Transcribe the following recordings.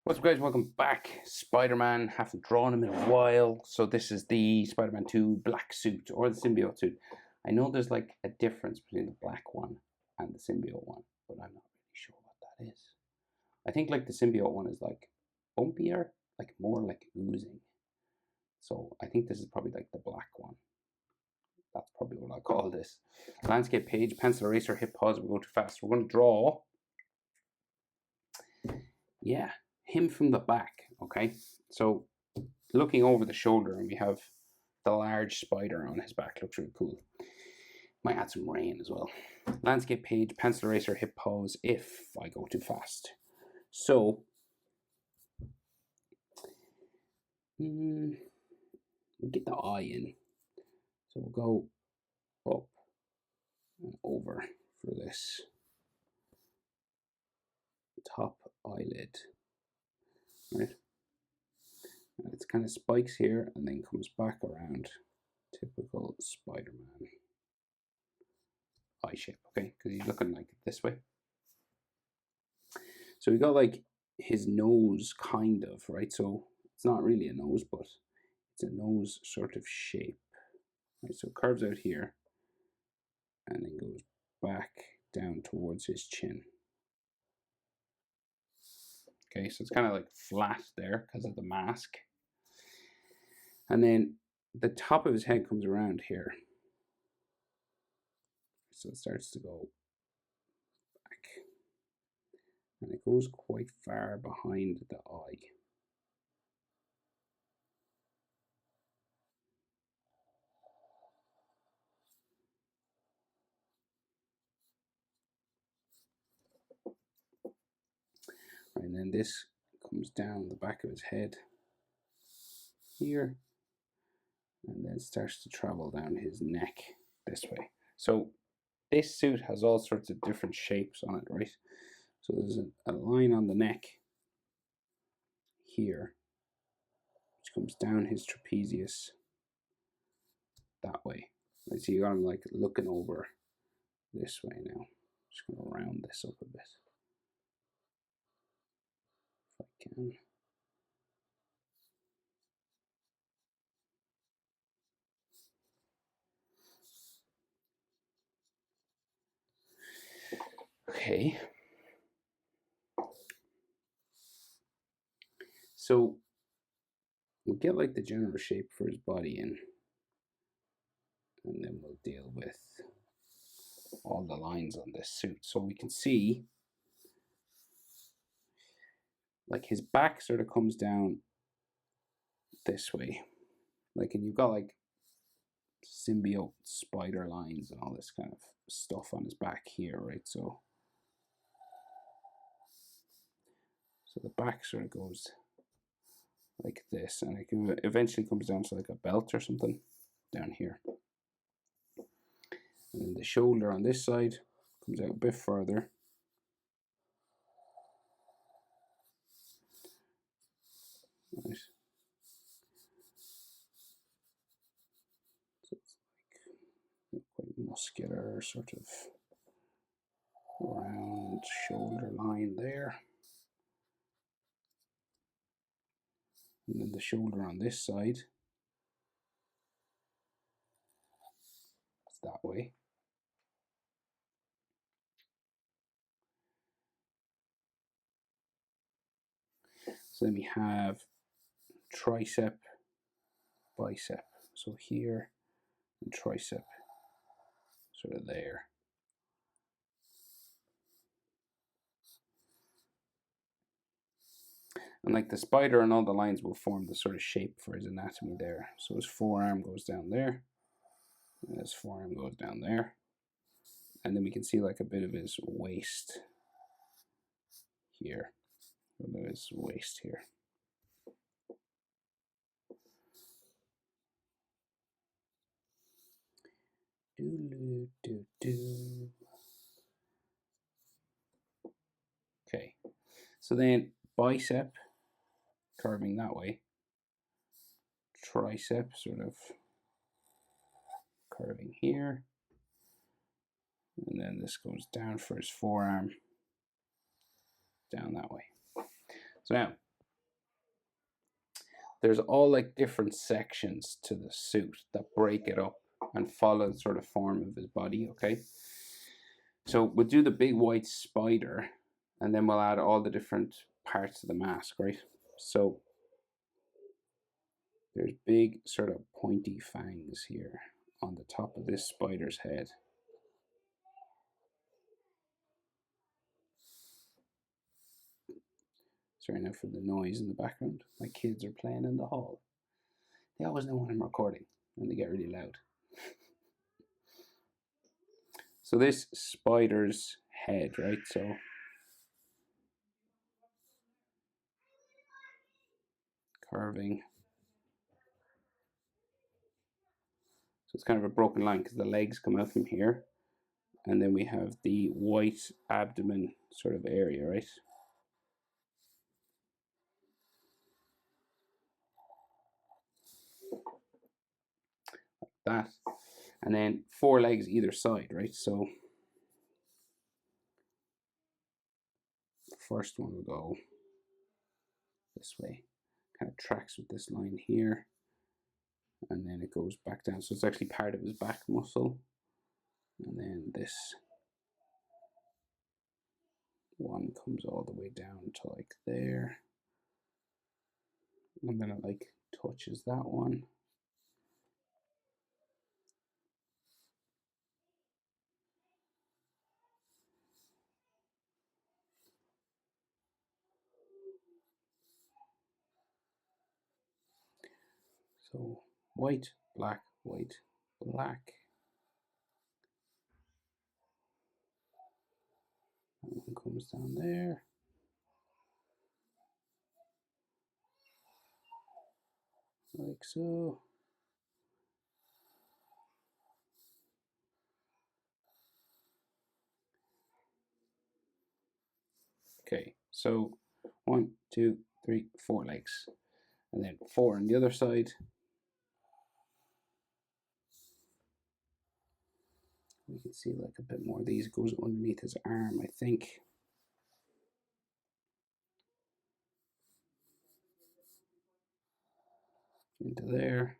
What's up, guys? Welcome back. Spider-Man, haven't drawn him in a while. So this is the Spider-Man 2 black suit, or the symbiote suit. I know there's like a difference between the black one and the symbiote one, but I'm not really sure what that is. I think like the symbiote one is like bumpier, like more like oozing. So I think this is probably like the black one. That's probably what I'll call this. Landscape page, pencil eraser, hit pause, we're going too fast. We're going to draw, yeah, him from the back. Okay, so looking over the shoulder, and we have the large spider on his back. Looks really cool. Might add some rain as well. Landscape page, pencil eraser, hit pause if I go too fast. So we'll get the eye in. So we'll go up and over for this top eyelid, right? And it's kind of spikes here and then comes back around. Typical Spider-Man eye shape, okay? Because he's looking like this way. So we got like his nose, kind of, right? So it's not really a nose, but it's a nose sort of shape, right? So it curves out here and then goes back down towards his chin. Okay, so it's kind of like flat there because of the mask. And then the top of his head comes around here. So it starts to go back. And it goes quite far behind the eye. And then this comes down the back of his head here, and then starts to travel down his neck this way. So this suit has all sorts of different shapes on it, right? So there's a line on the neck here, which comes down his trapezius that way. Right, so you got him like looking over this way now. Just gonna round this up a bit if I can. Okay. So we'll get like the general shape for his body in, and then we'll deal with all the lines on this suit. So we can see like his back sort of comes down this way. Like, and you've got like symbiote spider lines and all this kind of stuff on his back here, right? So the back sort of goes like this, and it eventually comes down to like a belt or something down here. And then the shoulder on this side comes out a bit further. Right. So it's like quite muscular, sort of round shoulder line there. And then the shoulder on this side is that way. So then we have tricep, bicep. So here, and tricep, sort of there. And like the spider and all the lines will form the sort of shape for his anatomy there. So his forearm goes down there, and his forearm goes down there. And then we can see like a bit of his waist here, a bit of his waist here. Okay, so then bicep curving that way, tricep sort of curving here, and then this goes down for his forearm, down that way. So now there's all like different sections to the suit that break it up and follow the sort of form of his body, okay? So we'll do the big white spider, and then we'll add all the different parts of the mask, right? So there's big sort of pointy fangs here on the top of this spider's head. Sorry now for the noise in the background. My kids are playing in the hall. They always know when I'm recording and they get really loud. So this spider's head, right? So carving. So it's kind of a broken line because the legs come out from here. And then we have the white abdomen sort of area, right? Like that. And then 4 legs either side, right? So the first one will go this way. Kind of tracks with this line here. And then it goes back down. So it's actually part of his back muscle. And then this one comes all the way down to like there. And then it like touches that one. So white, black, white, black. That one comes down there. Like so. Okay, so 1, 2, 3, 4 legs. And then 4 on the other side. We can see like a bit more of these. It goes underneath his arm, I think. Into there.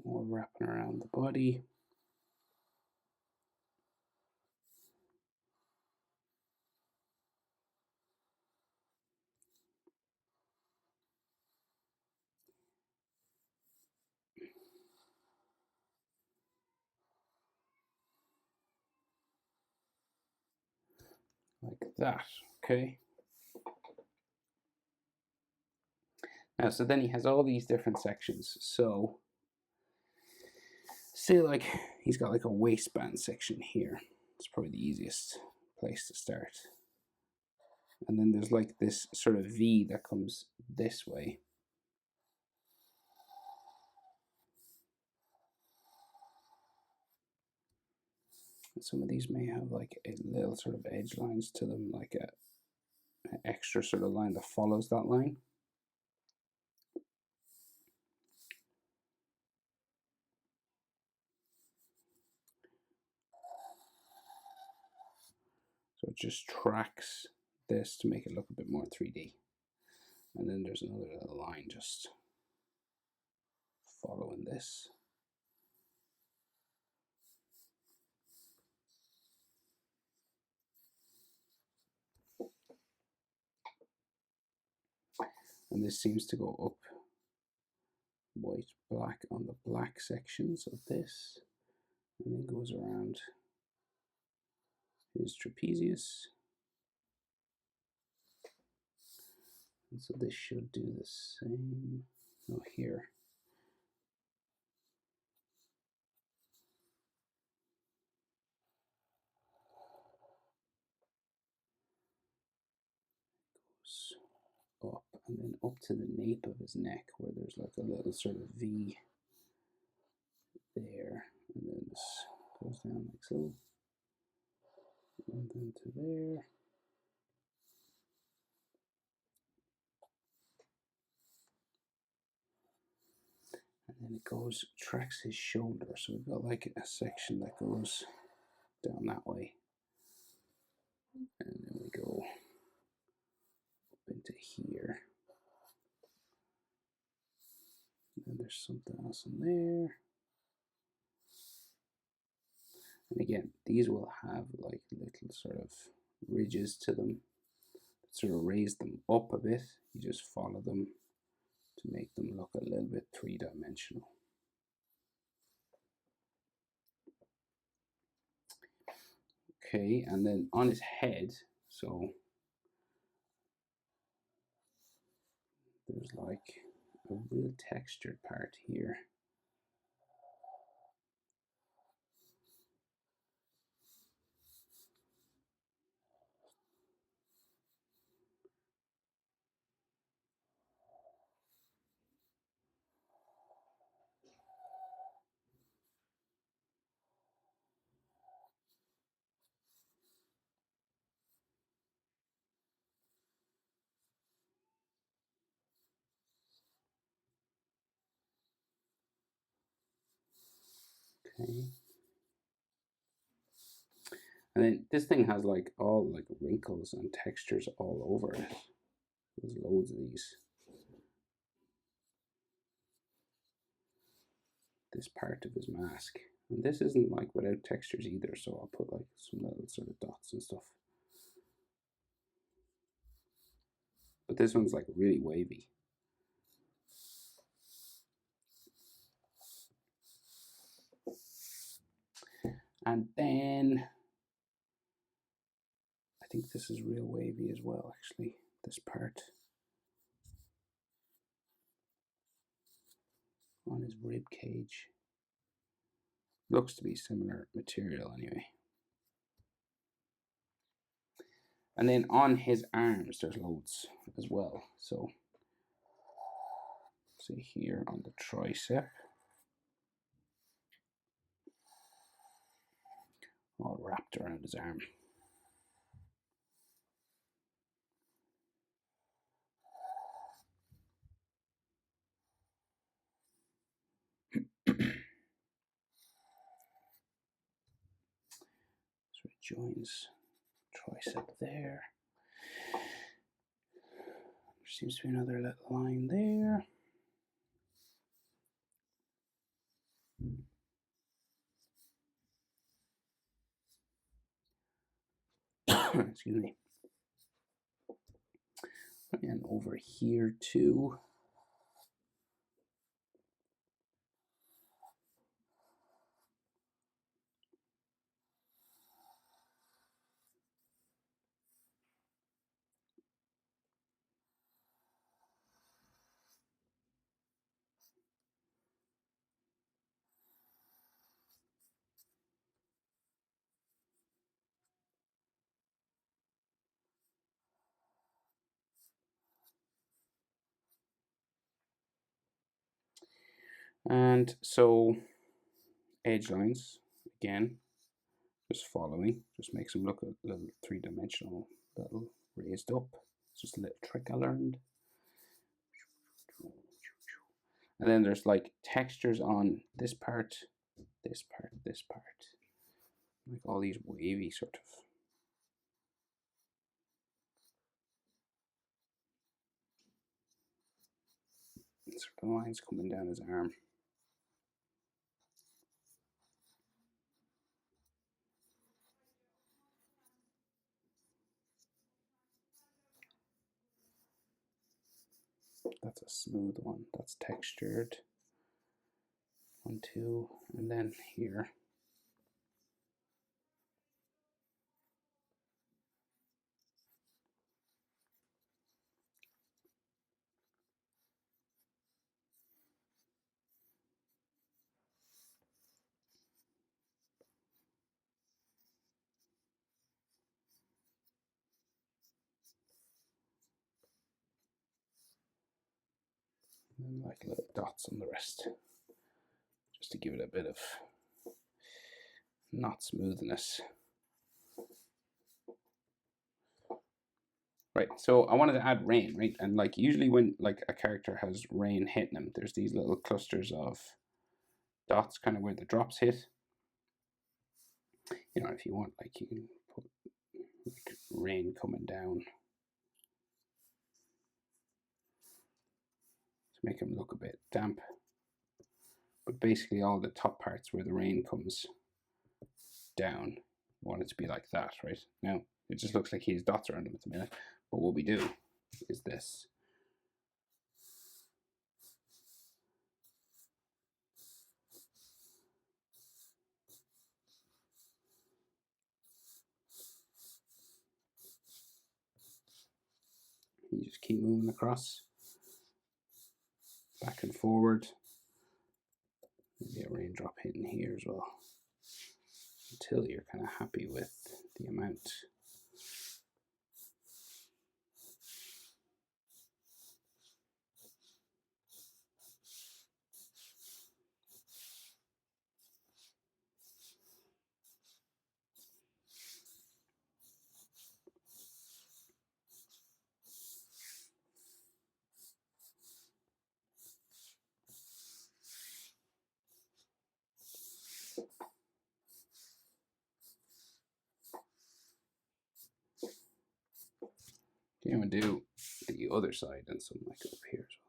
All wrapping around the body. Like that, okay? Now, so then he has all these different sections. So, say like he's got like a waistband section here. It's probably the easiest place to start. And then there's like this sort of V that comes this way. And some of these may have like a little sort of edge lines to them, like an extra sort of line that follows that line. So it just tracks this to make it look a bit more 3D. And then there's another little line just following this. And this seems to go up white, black on the black sections of this, and then goes around his trapezius. And so this should do the same. Oh, here. Goes up and then up to the nape of his neck, where there's like a little sort of V there, and then this goes down like so. and then to there. And then it goes, tracks his shoulder. So we've got like a section that goes down that way. And then we go up into here. And then there's something else in there. And again, these will have like little sort of ridges to them, sort of raise them up a bit. You just follow them to make them look a little bit three-dimensional. Okay, and then on his head, so there's like a real textured part here. Okay. And then this thing has like all like wrinkles and textures all over it. There's loads of these. This part of his mask. And this isn't like without textures either, so I'll put like some little sort of dots and stuff. But this one's like really wavy. And then I think this is real wavy as well, actually, this part. On his rib cage. Looks to be similar material anyway. And then on his arms, there's loads as well. So, see here on the tricep, all wrapped around his arm. So it joins tricep there. There seems to be another little line there. Excuse me. And over here too. And so edge lines, again, just following, just makes them look a little three-dimensional, little raised up. It's just a little trick I learned. And then there's like textures on this part, this part, this part. Like all these wavy sort of. Sort of lines coming down his arm. That's a smooth one. That's textured. 1, 2, and then here. And then like little dots on the rest, just to give it a bit of not smoothness. Right, so I wanted to add rain, right? And like usually when like a character has rain hitting them, there's these little clusters of dots kind of where the drops hit. You know, if you want, like you can put like rain coming down to make them look a bit damp. But basically all the top parts where the rain comes down, you want it to be like that, right? Now, it just looks like he has dots around him at the minute, but what we do is this. You just keep moving across, back and forward. Maybe a raindrop hitting here as well, until you're kind of happy with the amount. You want to do the other side and something like up here as well.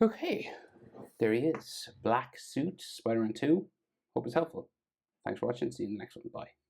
Okay, there he is. Black suit, Spider-Man 2. Hope it's helpful. Thanks for watching. See you in the next one. Bye.